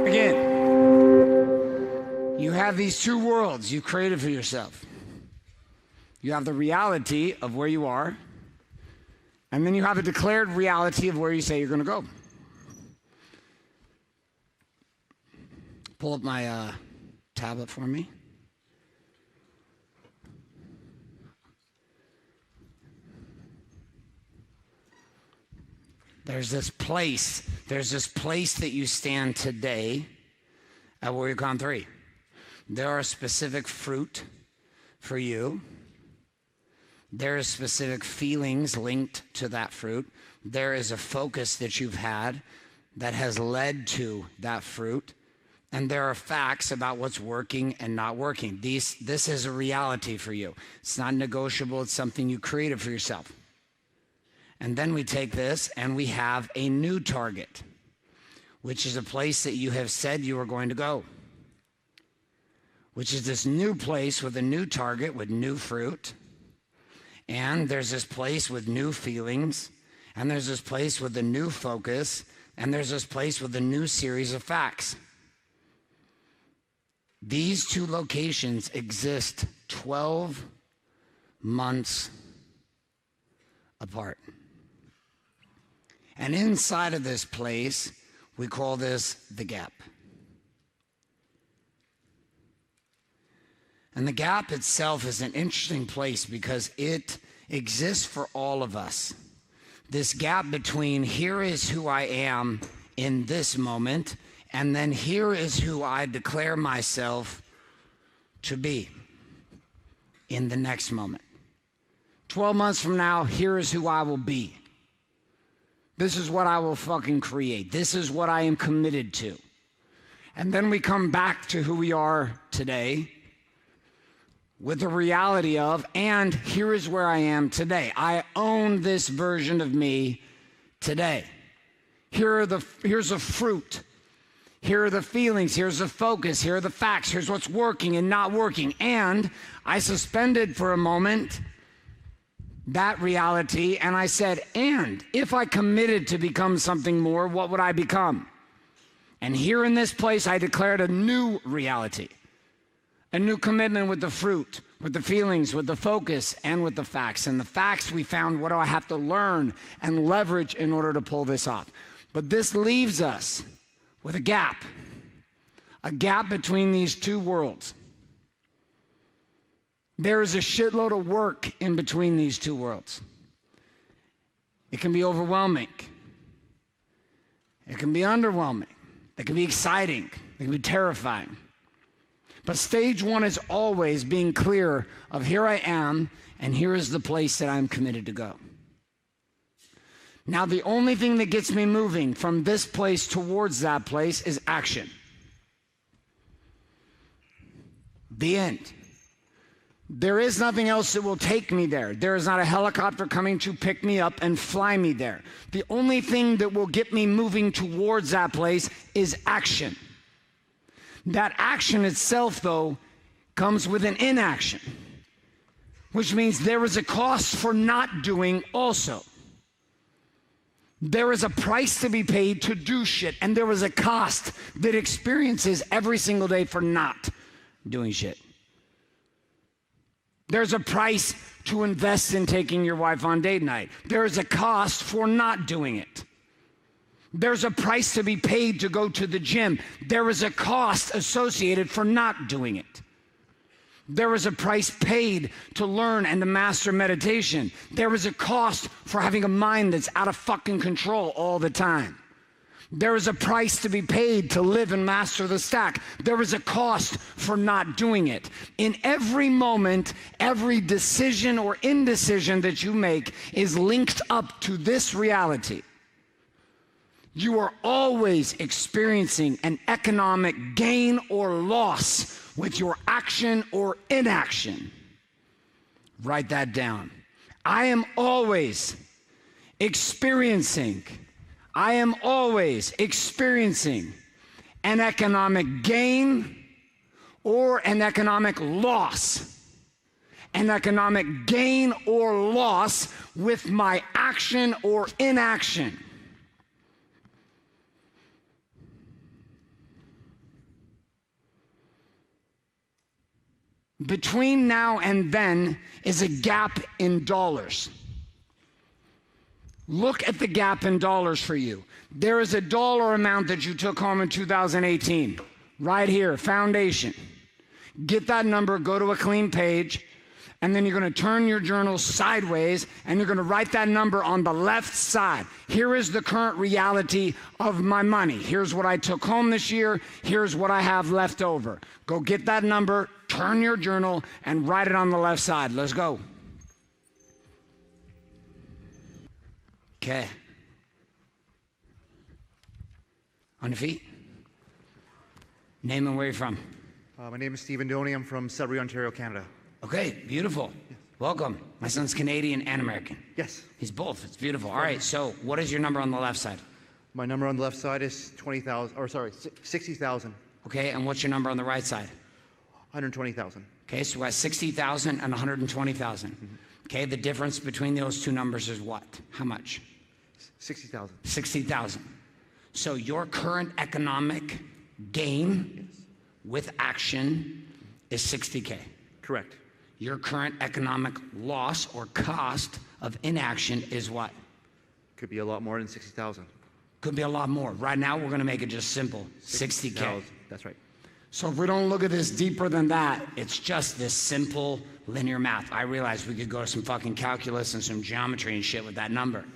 Again, you have these two worlds you created for yourself. You have the reality of where you are, and then you have a declared reality of where you say you're going to go. Pull up my tablet for me. There's this place that you stand today at Warrior Con 3. There are specific fruit for you. There are specific feelings linked to that fruit. There is a focus that you've had that has led to that fruit. And there are facts about what's working and not working. This is a reality for you. It's not negotiable. It's something you created for yourself. And then we take this and we have a new target, which is a place that you have said you are going to go, which is this new place with a new target with new fruit. And there's this place with new feelings, and there's this place with a new focus, and there's this place with a new series of facts. These two locations exist 12 months apart. And inside of this place, we call this the gap. And the gap itself is an interesting place because it exists for all of us. This gap between here is who I am in this moment, and then here is who I declare myself to be in the next moment. 12 months from now, here is who I will be. This is what I will fucking create. This is what I am committed to. And then we come back to who we are today with the reality of, and here is where I am today. I own this version of me today. Here's a fruit. Here are the feelings. Here's the focus. Here are the facts. Here's what's working and not working. And I suspended for a moment that reality, and I said, and if I committed to become something more, what would I become? And here in this place, I declared a new reality, a new commitment with the fruit, with the feelings, with the focus, and with the facts. And the facts, we found, what do I have to learn and leverage in order to pull this off? But this leaves us with a gap between these two worlds. There is a shitload of work in between these two worlds. It can be overwhelming. It can be underwhelming. It can be exciting. It can be terrifying. But stage one is always being clear of here I am, and here is the place that I'm committed to go. Now, the only thing that gets me moving from this place towards that place is action. The end. There is nothing else that will take me there. There is not a helicopter coming to pick me up and fly me there. The only thing that will get me moving towards that place is action. That action itself, though, comes with an inaction, which means there is a cost for not doing also. There is a price to be paid to do shit, and there is a cost that experiences every single day for not doing shit. There's a price to invest in taking your wife on date night. There is a cost for not doing it. There's a price to be paid to go to the gym. There is a cost associated for not doing it. There is a price paid to learn and to master meditation. There is a cost for having a mind that's out of fucking control all the time. There is a price to be paid to live and master the stack. There is a cost for not doing it. In every moment, every decision or indecision that you make is linked up to this reality. You are always experiencing an economic gain or loss with your action or inaction. Write that down. I am always experiencing an economic gain or an economic loss. An economic gain or loss with my action or inaction. between now and then is a gap in dollars. Look at the gap in dollars for you. There is a dollar amount that you took home in 2018, right here, foundation. Get that number, go to a clean page, and then you're going to turn your journal sideways and you're going to write that number on the left side. Here is the current reality of my money. Here's what I took home this year. Here's what I have left over. Go get that number, turn your journal, and write it on the left side. Let's go. Okay. On your feet. Name and where you're from. My name is Stephen Doney. I'm from Sudbury, Ontario, Canada. Okay, beautiful. Yes. Welcome. My son's Canadian and American. Yes. He's both. It's beautiful. All right, so what is your number on the left side? My number on the left side is 60,000. Okay, and what's your number on the right side? 120,000. Okay, so we got 60,000 and 120,000. Mm-hmm. Okay, the difference between those two numbers is what? How much? 60,000. 60,000. So your current economic gain with action is 60K. Correct. Your current economic loss or cost of inaction is what? Could be a lot more than 60,000. Could be a lot more. Right now, we're going to make it just simple. 60K. That's right. So if we don't look at this deeper than that, it's just this simple linear math. I realize we could go to some fucking calculus and some geometry and shit with that number.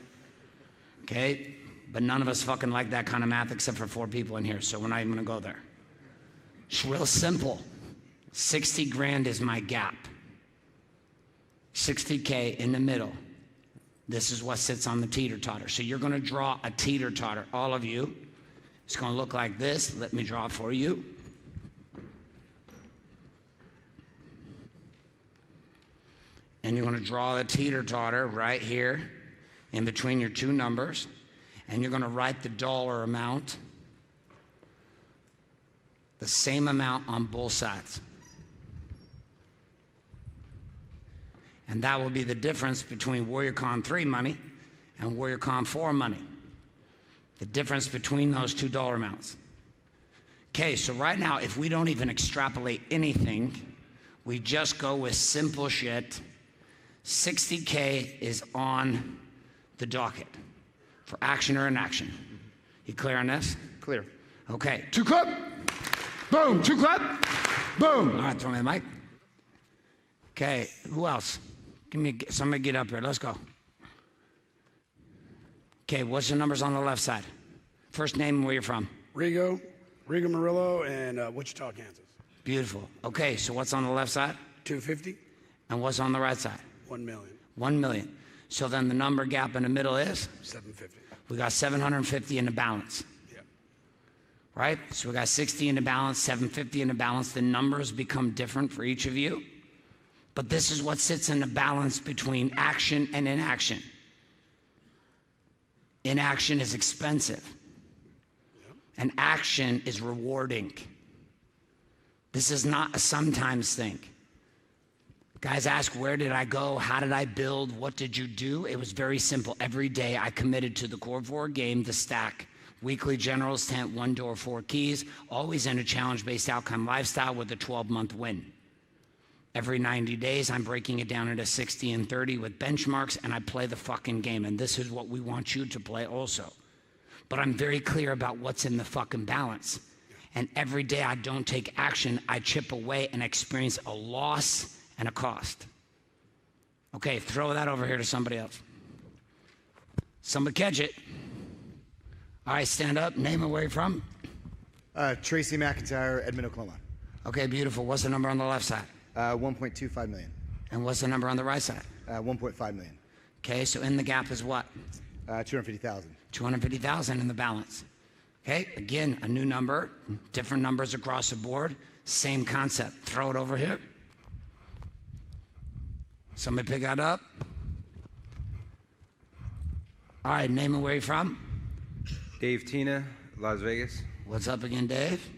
Okay? But none of us fucking like that kind of math except for 4 people in here, so we're not even going to go there. It's real simple. 60 grand is my gap. 60K in the middle. This is what sits on the teeter-totter. So you're going to draw a teeter-totter, all of you. It's going to look like this. Let me draw it for you. And you're going to draw the teeter-totter right here in between your two numbers. And you're going to write the dollar amount, the same amount on both sides. And that will be the difference between Warrior Con 3 money and Warrior Con 4 money. The difference between those two dollar amounts. Okay, so right now, if we don't even extrapolate anything, we just go with simple shit. 60K is on the docket for action or inaction. You clear on this? Clear. Okay, 2 clap. Boom, 2 clap. Boom. All right, throw me the mic. Okay, who else? Give me, somebody get up here, let's go. Okay, what's the numbers on the left side? First name and where you're from. Rigo Murillo, and Wichita, Kansas. Beautiful. Okay, so what's on the left side? 250. And what's on the right side? 1 million. 1 million. So then the number gap in the middle is? 750. We got 750 in the balance. Yeah. Right? So we got 60 in the balance, 750 in the balance. The numbers become different for each of you. But this is what sits in the balance between action and inaction. Inaction is expensive. And action is rewarding. This is not a sometimes thing. Guys ask, where did I go? How did I build? What did you do? It was very simple. Every day I committed to the core 4 game, the stack. Weekly general's tent, 1 door, 4 keys. Always in a challenge-based outcome lifestyle with a 12-month win. Every 90 days, I'm breaking it down into 60 and 30 with benchmarks, and I play the fucking game. And this is what we want you to play also. But I'm very clear about what's in the fucking balance. And every day I don't take action, I chip away and experience a loss and a cost. Okay, throw that over here to somebody else. Somebody catch it. All right, stand up. Name and where you're from. Tracy McIntyre, Edmond, Oklahoma. Okay, beautiful. What's the number on the left side? 1.25 million. And what's the number on the right side? 1.5 million. Okay, so in the gap is what? 250,000. 250,000 in the balance. Okay, again, a new number, different numbers across the board, same concept. Throw it over here. Somebody pick that up. All right, name and where you're from? Dave Tina, Las Vegas. What's up again, Dave?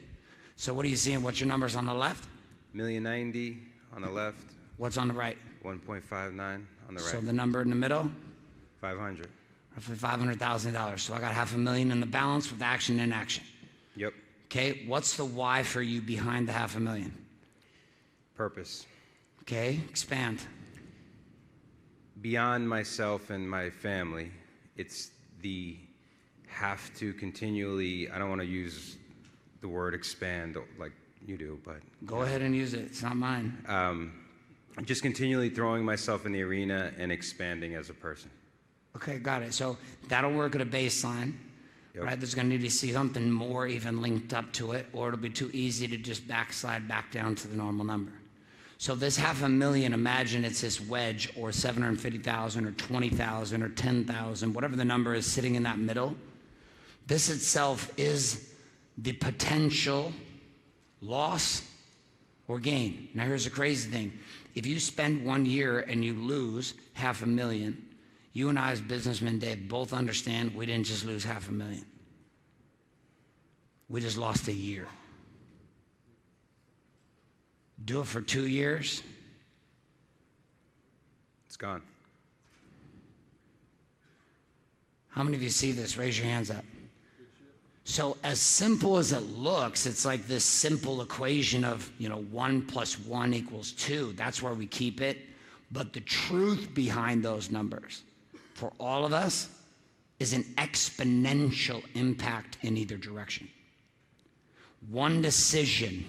So what are you seeing? What's your numbers on the left? 1,090,000 on the left. What's on the right? 1.59 on the right. So the number in the middle? 500. Roughly $500,000. So I got $500,000 in the balance with action and inaction. Yep. Okay, what's the why for you behind the $500,000? Purpose. Okay, expand. Beyond myself and my family, it's the have to continually, I don't want to use the word expand like you do, but Go ahead and use it. It's not mine. just continually throwing myself in the arena and expanding as a person. Okay, got it. So that'll work at a baseline, Yep. right? There's going to need to see something more even linked up to it, or it'll be too easy to just backslide back down to the normal number. So this 500,000, imagine it's this wedge, or 750,000, or 20,000, or 10,000, whatever the number is sitting in that middle. This itself is the potential loss or gain. Now here's the crazy thing. If you spend 1 year and you lose 500,000, you and I as businessmen, Dave, both understand we didn't just lose 500,000. We just lost a year. Do it for 2 years. It's gone. How many of you see this? Raise your hands up. So as simple as it looks, it's like this simple equation of, 1 + 1 = 2. That's where we keep it. But the truth behind those numbers for all of us is an exponential impact in either direction. One decision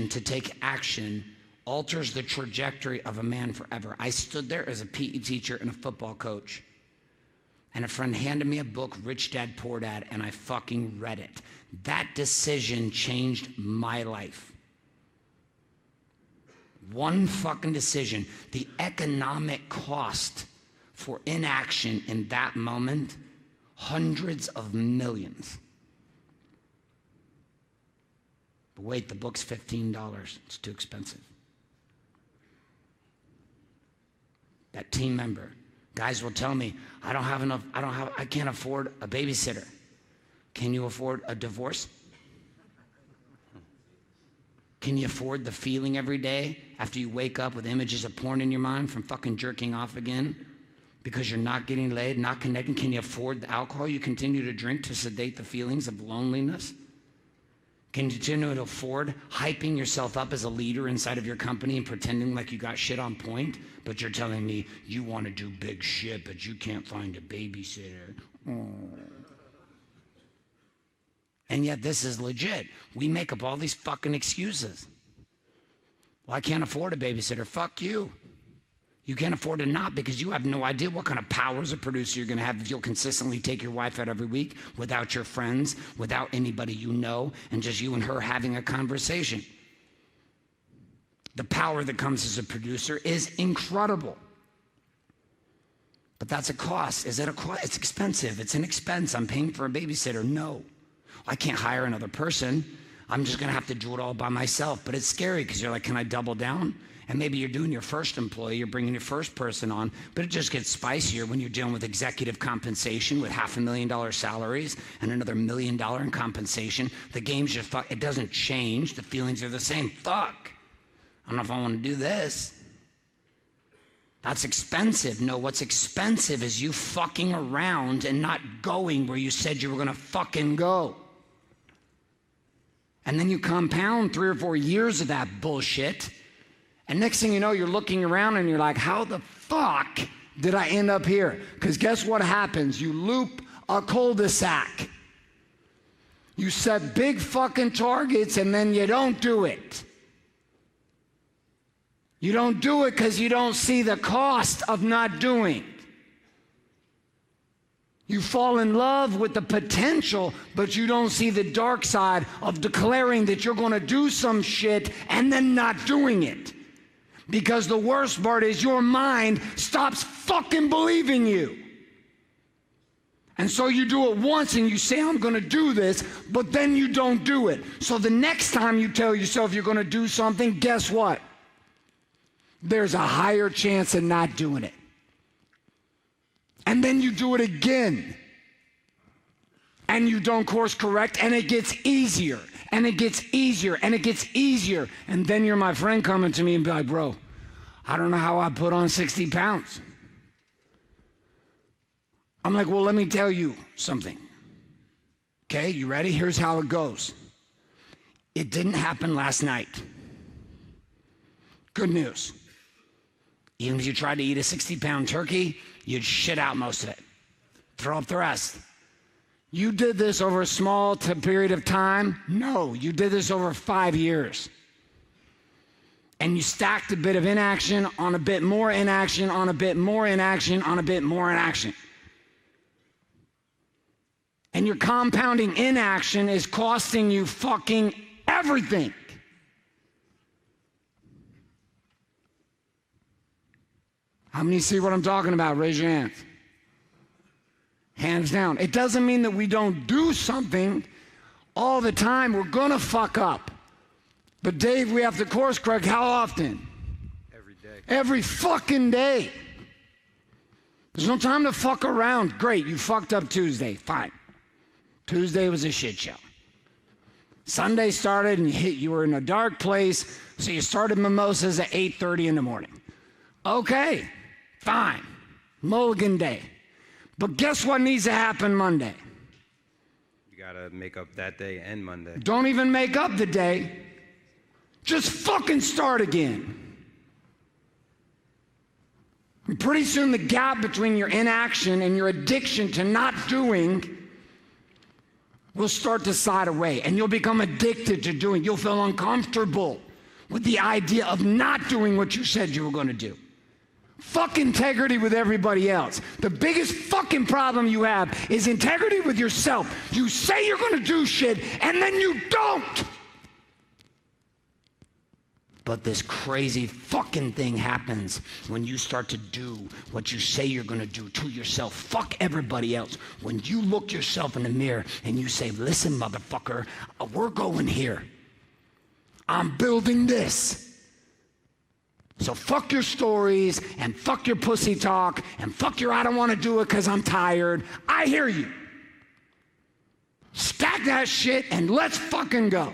to take action alters the trajectory of a man forever. I stood there as a PE teacher and a football coach, and a friend handed me a book, Rich Dad, Poor Dad, and I fucking read it. That decision changed my life. One fucking decision. The economic cost for inaction in that moment, hundreds of millions. But wait, the book's $15. It's too expensive. That team member, guys will tell me, I can't afford a babysitter. Can you afford a divorce? Can you afford the feeling every day after you wake up with images of porn in your mind from fucking jerking off again because you're not getting laid, not connecting? Can you afford the alcohol you continue to drink to sedate the feelings of loneliness? Can you continue to afford hyping yourself up as a leader inside of your company and pretending like you got shit on point, but you're telling me you want to do big shit, but you can't find a babysitter? Oh. And yet this is legit. We make up all these fucking excuses. Well, I can't afford a babysitter. Fuck you. You can't afford to not, because you have no idea what kind of power as a producer you're going to have if you'll consistently take your wife out every week without your friends, without anybody you know, and just you and her having a conversation. The power that comes as a producer is incredible. But that's a cost. Is it a cost? It's expensive. It's an expense. I'm paying for a babysitter. No. I can't hire another person. I'm just going to have to do it all by myself. But it's scary because you're like, can I double down? And maybe you're doing your first employee, you're bringing your first person on, but it just gets spicier when you're dealing with executive compensation with $500,000 salaries and another $1 million in compensation. The game's just it doesn't change. The feelings are the same. Fuck. I don't know if I want to do this. That's expensive. No, what's expensive is you fucking around and not going where you said you were going to fucking go. And then you compound 3 or 4 years of that bullshit. And next thing you know, you're looking around and you're like, how the fuck did I end up here? Because guess what happens? You loop a cul-de-sac. You set big fucking targets and then you don't do it. You don't do it because you don't see the cost of not doing. You fall in love with the potential, but you don't see the dark side of declaring that you're going to do some shit and then not doing it. Because the worst part is your mind stops fucking believing you. And so you do it once and you say, I'm going to do this, but then you don't do it. So the next time you tell yourself you're going to do something, guess what? There's a higher chance of not doing it. And then you do it again. And you don't course correct, and it gets easier, and it gets easier, and it gets easier. And then you're my friend coming to me and be like, bro, I don't know how I put on 60 pounds. I'm like, well, let me tell you something. Okay, you ready? Here's how it goes. It didn't happen last night. Good news. Even if you tried to eat a 60-pound turkey, you'd shit out most of it. Throw up the rest. You did this over a small period of time? No, you did this over 5 years. And you stacked a bit of inaction on a bit more inaction on a bit more inaction on a bit more inaction. And your compounding inaction is costing you fucking everything. How many see what I'm talking about? Raise your hands. Hands down. It doesn't mean that we don't do something all the time. We're gonna fuck up. But Dave, we have to course correct how often? Every day. Every fucking day. There's no time to fuck around. Great, you fucked up Tuesday. Fine. Tuesday was a shit show. Sunday started and you were in a dark place, so you started mimosas at 8:30 in the morning. Okay, fine. Mulligan day. But guess what needs to happen Monday? You gotta make up that day and Monday. Don't even make up the day. Just fucking start again. And pretty soon the gap between your inaction and your addiction to not doing will start to slide away, and you'll become addicted to doing. You'll feel uncomfortable with the idea of not doing what you said you were going to do. Fuck integrity with everybody else. The biggest fucking problem you have is integrity with yourself. You say you're going to do shit, and then you don't. But this crazy fucking thing happens when you start to do what you say you're going to do to yourself. Fuck everybody else. When you look yourself in the mirror and you say, listen, motherfucker, we're going here. I'm building this. So fuck your stories and fuck your pussy talk and fuck your I don't want to do it because I'm tired. I hear you. Stack that shit and let's fucking go.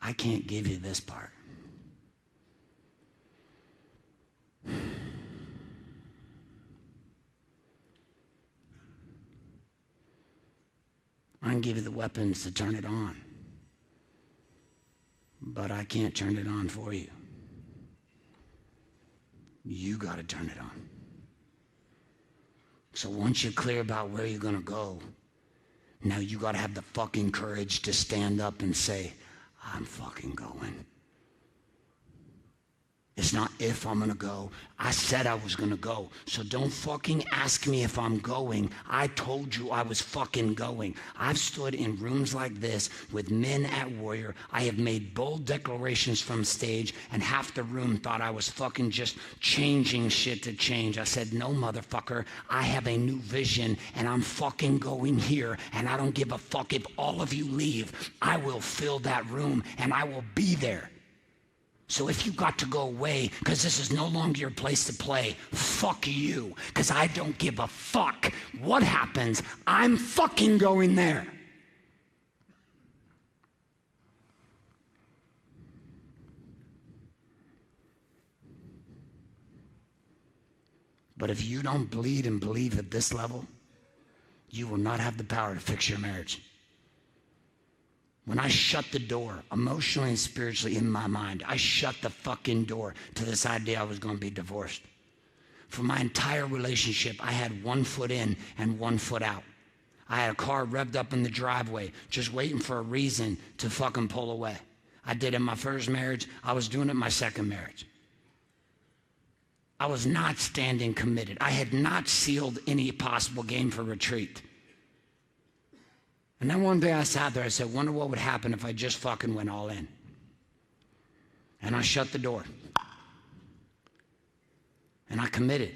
I can't give you this part. I can give you the weapons to turn it on, but I can't turn it on for you. You got to turn it on. So once you're clear about where you're going to go, now you got to have the fucking courage to stand up and say, I'm fucking going. It's not if I'm gonna go. I said I was gonna go. So don't fucking ask me if I'm going. I told you I was fucking going. I've stood in rooms like this with men at Warrior. I have made bold declarations from stage, and half the room thought I was fucking just changing shit to change. I said, no, motherfucker, I have a new vision, and I'm fucking going here, and I don't give a fuck if all of you leave. I will fill that room, and I will be there. So if you got to go away because this is no longer your place to play, fuck you, because I don't give a fuck what happens. I'm fucking going there. But if you don't bleed and believe at this level, you will not have the power to fix your marriage. When I shut the door, emotionally and spiritually in my mind, I shut the fucking door to this idea I was going to be divorced. For my entire relationship, I had 1 foot in and 1 foot out. I had a car revved up in the driveway, just waiting for a reason to fucking pull away. I did it in my first marriage. I was doing it in my second marriage. I was not standing committed. I had not sealed any possible game for retreat. And then one day I sat there, I said, wonder what would happen if I just fucking went all in. And I shut the door. And I committed.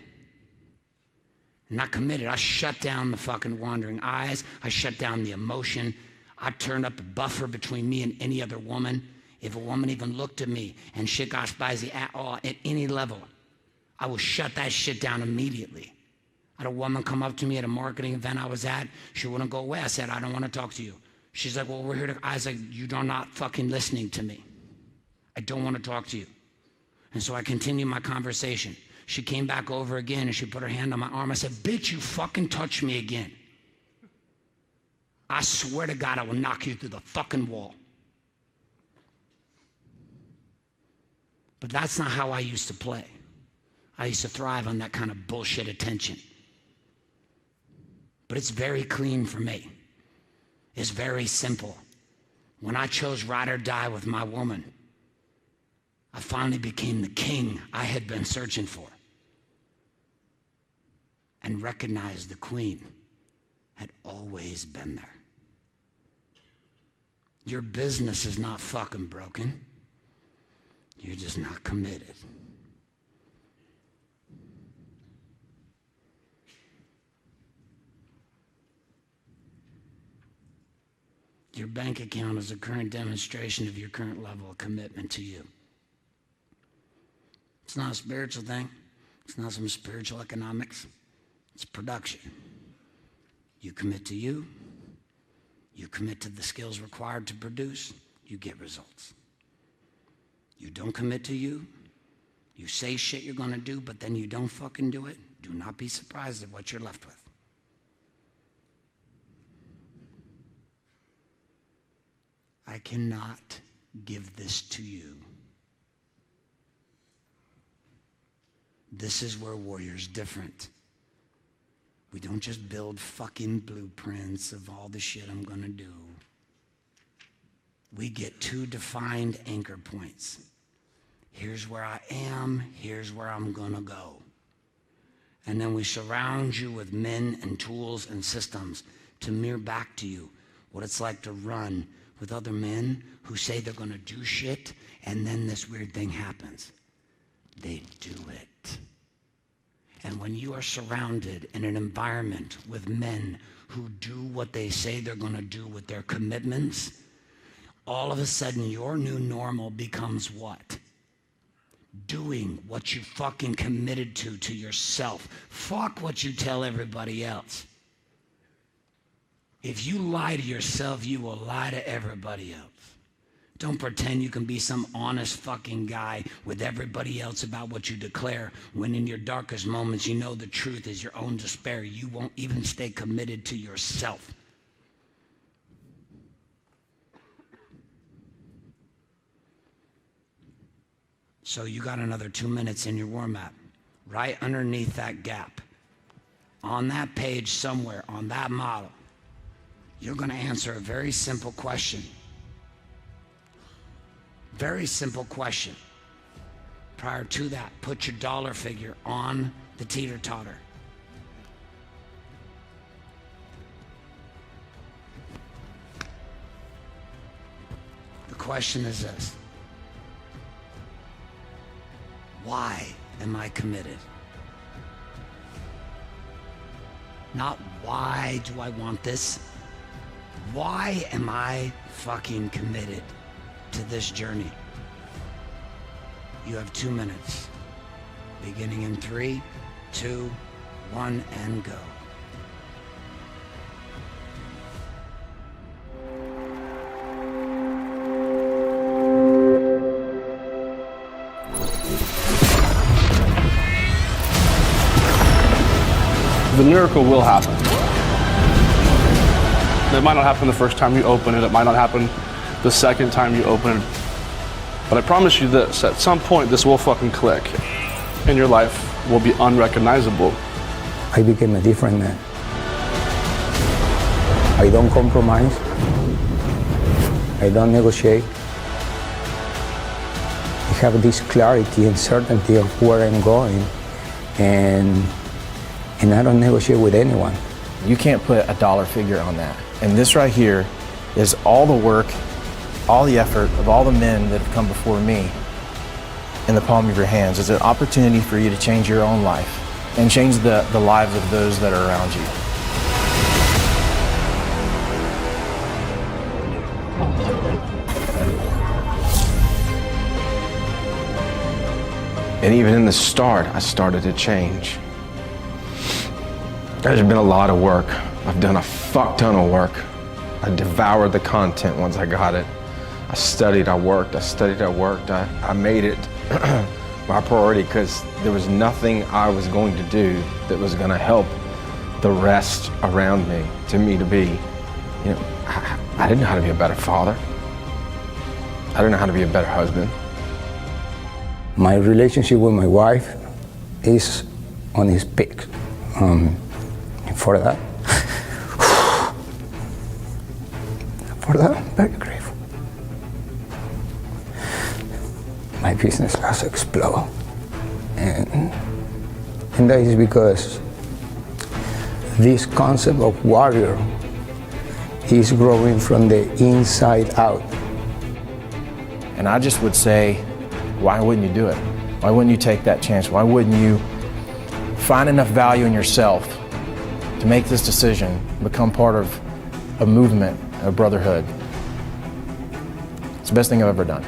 And I committed. I shut down the fucking wandering eyes. I shut down the emotion. I turned up a buffer between me and any other woman. If a woman even looked at me and shit got spicy at all, at any level, I will shut that shit down immediately. I had a woman come up to me at a marketing event I was at. She wouldn't go away. I said, I don't want to talk to you. She's like, well, we're here to... I was like, you are not fucking listening to me. I don't want to talk to you. And so I continued my conversation. She came back over again and she put her hand on my arm. I said, bitch, you fucking touched me again. I swear to God, I will knock you through the fucking wall. But that's not how I used to play. I used to thrive on that kind of bullshit attention. But it's very clean for me. It's very simple. When I chose ride or die with my woman, I finally became the king I had been searching for, and recognized the queen had always been there. Your business is not fucking broken. You're just not committed. Your bank account is a current demonstration of your current level of commitment to you. It's not a spiritual thing. It's not some spiritual economics. It's production. You commit to you. You commit to the skills required to produce. You get results. You don't commit to you. You say shit you're going to do, but then you don't fucking do it. Do not be surprised at what you're left with. I cannot give this to you. This is where warriors different. We don't just build fucking blueprints of all the shit I'm gonna do. We get 2 defined anchor points. Here's where I am, here's where I'm gonna go. And then we surround you with men and tools and systems to mirror back to you what it's like to run with other men who say they're gonna do shit, and then this weird thing happens. They do it. And when you are surrounded in an environment with men who do what they say they're gonna do with their commitments, all of a sudden your new normal becomes what? Doing what you fucking committed to yourself. Fuck what you tell everybody else. If you lie to yourself, you will lie to everybody else. Don't pretend you can be some honest fucking guy with everybody else about what you declare, when in your darkest moments you know the truth is your own despair. You won't even stay committed to yourself. So you got another 2 minutes in your warm-up. Right underneath that gap, on that page somewhere, on that model, you're going to answer a very simple question. Very simple question. Prior to that, put your dollar figure on the teeter-totter. The question is this: why am I committed? Not why do I want this? Why am I fucking committed to this journey? You have 2 minutes. Beginning in 3, 2, 1, and go. The miracle will happen. It might not happen the first time you open it. It might not happen the second time you open it. But I promise you this, at some point this will fucking click and your life will be unrecognizable. I became a different man. I don't compromise. I don't negotiate. I have this clarity and certainty of where I'm going, and I don't negotiate with anyone. You can't put a dollar figure on that. And this right here is all the work, all the effort of all the men that have come before me in the palm of your hands. It's an opportunity for you to change your own life and change the lives of those that are around you. And even in the start, I started to change. There's been a lot of work. I've done a fuck ton of work. I devoured the content once I got it. I studied, I worked, I made it my priority because there was nothing I was going to do that was going to help the rest around me to be You know, I didn't know how to be a better father. I didn't know how to be a better husband. My relationship with my wife is on its peak. For that, I'm very grateful. My business has exploded, and that is because this concept of warrior is growing from the inside out. And I just would say, why wouldn't you do it? Why wouldn't you take that chance? Why wouldn't you find enough value in yourself to make this decision, become part of a movement, a brotherhood? It's the best thing I've ever done.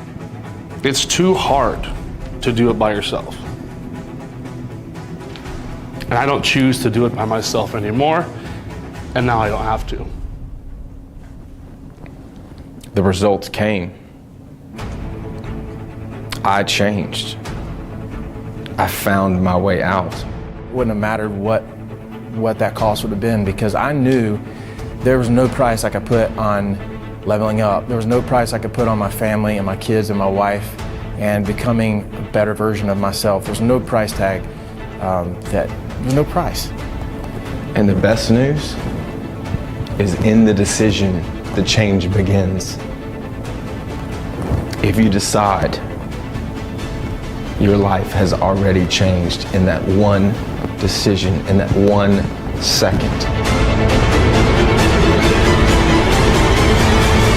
It's too hard to do it by yourself. And I don't choose to do it by myself anymore, and now I don't have to. The results came. I changed. I found my way out. It wouldn't have mattered what that cost would have been, because I knew there was no price I could put on leveling up. There was no price I could put on my family and my kids and my wife and becoming a better version of myself. There's no price tag. There's no price. And the best news is in the decision, the change begins. If you decide, your life has already changed in that one decision, in that 1 second.